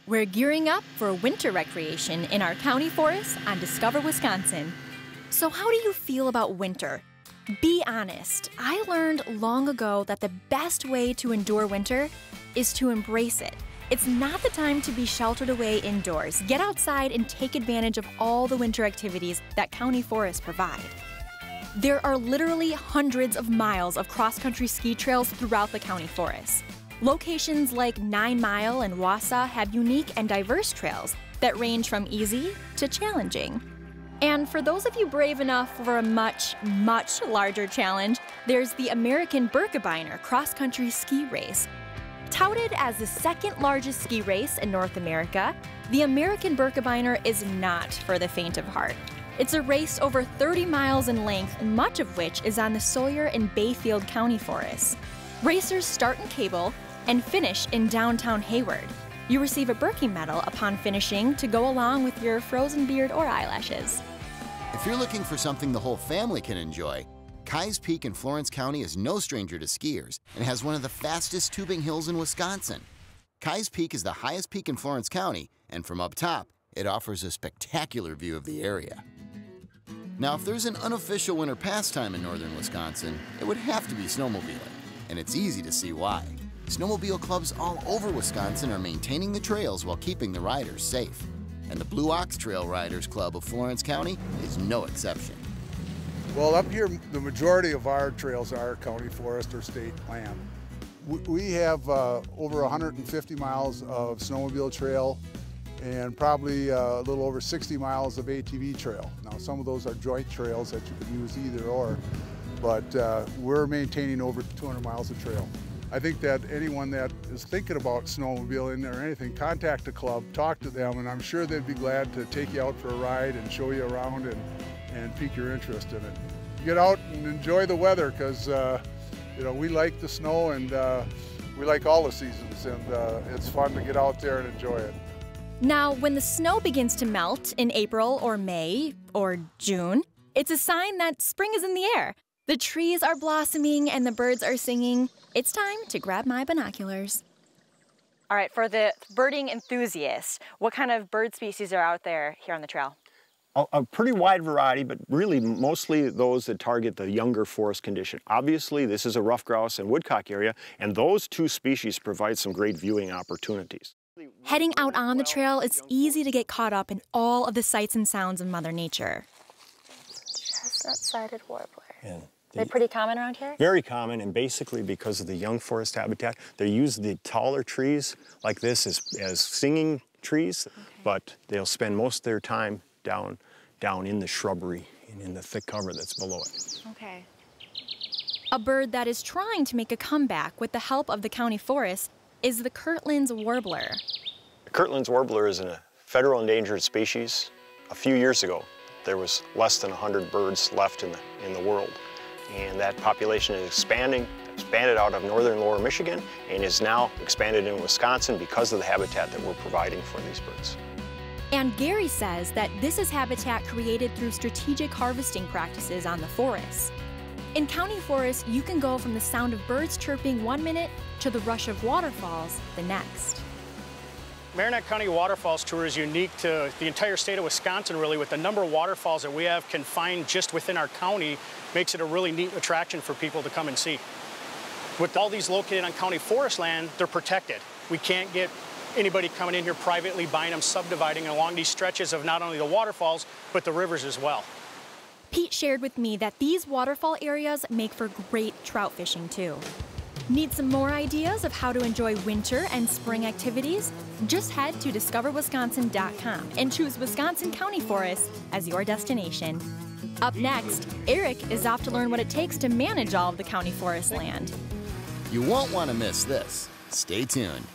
We're gearing up for winter recreation in our county forest on Discover Wisconsin. So how do you feel about winter? Be honest, I learned long ago that the best way to endure winter is to embrace it. It's not the time to be sheltered away indoors. Get outside and take advantage of all the winter activities that county forests provide. There are literally hundreds of miles of cross-country ski trails throughout the county forest. Locations like 9 Mile and Wausau have unique and diverse trails that range from easy to challenging. And for those of you brave enough for a much, much larger challenge, there's the American Birkebeiner cross-country ski race. Touted as the second largest ski race in North America, the American Birkebeiner is not for the faint of heart. It's a race over 30 miles in length, much of which is on the Sawyer and Bayfield County forests. Racers start in Cable and finish in downtown Hayward. You receive a Birkie medal upon finishing to go along with your frozen beard or eyelashes. If you're looking for something the whole family can enjoy, Keyes Peak in Florence County is no stranger to skiers and has one of the fastest tubing hills in Wisconsin. Keyes Peak is the highest peak in Florence County, and from up top, it offers a spectacular view of the area. Now, if there's an unofficial winter pastime in northern Wisconsin, it would have to be snowmobiling, and it's easy to see why. Snowmobile clubs all over Wisconsin are maintaining the trails while keeping the riders safe. And the Blue Ox Trail Riders Club of Florence County is no exception. Well, up here, the majority of our trails are county forest or state land. We have over 150 miles of snowmobile trail and probably a little over 60 miles of ATV trail. Now, some of those are joint trails that you can use either or, but we're maintaining over 200 miles of trail. I think that anyone that is thinking about snowmobiling or anything, contact the club, talk to them, and I'm sure they'd be glad to take you out for a ride and show you around and pique your interest in it. Get out and enjoy the weather, because you know, we like the snow and we like all the seasons, and it's fun to get out there and enjoy it. Now, when the snow begins to melt in April or May or June, it's a sign that spring is in the air. The trees are blossoming and the birds are singing. It's time to grab my binoculars. All right, for the birding enthusiast, what kind of bird species are out there here on the trail? A pretty wide variety, but really mostly those that target the younger forest condition. Obviously, this is a ruffed grouse and woodcock area, and those two species provide some great viewing opportunities. Heading out on the trail, it's easy to get caught up in all of the sights and sounds of Mother Nature. Chestnut-sided warbler. Yeah. They're pretty common around here? Very common, and basically because of the young forest habitat, they use the taller trees like this as singing trees, but they'll spend most of their time down in the shrubbery and in the thick cover that's below it. Okay. A bird that is trying to make a comeback with the help of the county forest is the Kirtland's warbler. The Kirtland's warbler is a federal endangered species. A few years ago, there was less than 100 birds left in the world. And that population is expanded out of northern lower Michigan and is now expanded in Wisconsin because of the habitat that we're providing for these birds. And Gary says that this is habitat created through strategic harvesting practices on the forest. In county forests, you can go from the sound of birds chirping 1 minute to the rush of waterfalls the next. Marinette County Waterfalls Tour is unique to the entire state of Wisconsin, really, with the number of waterfalls that we have confined just within our county. Makes it a really neat attraction for people to come and see. With all these located on county forest land, they're protected. We can't get anybody coming in here privately, buying them, subdividing along these stretches of not only the waterfalls, but the rivers as well. Pete shared with me that these waterfall areas make for great trout fishing too. Need some more ideas of how to enjoy winter and spring activities? Just head to discoverwisconsin.com and choose Wisconsin County Forest as your destination. Up next, Eric is off to learn what it takes to manage all of the county forest land. You won't want to miss this. Stay tuned.